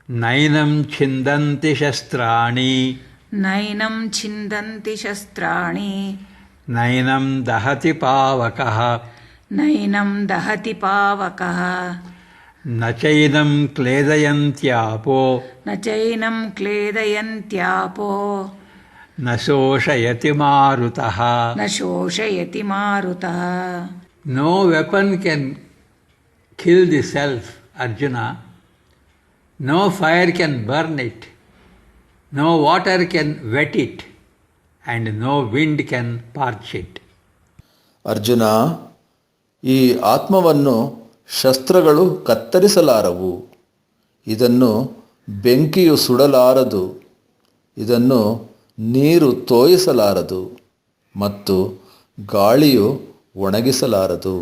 ನೈನಂ ಛಿಂದಂತಿ ಶಸ್ತ್ರಾಣಿ ನೈನಂ ಛಿಂದಂತಿ ಶಸ್ತ್ರಾಣಿ ನೈನಂ ದಹತಿ ಪಾವಕಃ ನೈನಂ ದಹತಿ ಪಾವಕಃ ನ ಚೈನಂ ಕ್ಲೇದಯಂತ್ಯಾಪೋ ನ ಚೈನಂ ಕ್ಲೇದಯಂತ್ಯಾಪೋ ನ ಶೋಷಯತಿ ಮಾರುತಃ ನ ಶೋಷಯತಿ ಮಾರುತಃ. No weapon can kill the self, Arjuna. No fire can burn it, no water can wet it, and no wind can parch it. Arjuna, ಈ ಆತ್ಮವನ್ನು ಶಸ್ತ್ರಗಳು ಕತ್ತರಿಸಲಾರವು, ಇದನ್ನು ಬೆಂಕಿಯು ಸುಡಲಾರದು, ಇದನ್ನು ನೀರು ತೋಯಿಸಲಾರದು ಮತ್ತು ಗಾಳಿಯು ಒಣಗಿಸಲಾರದು.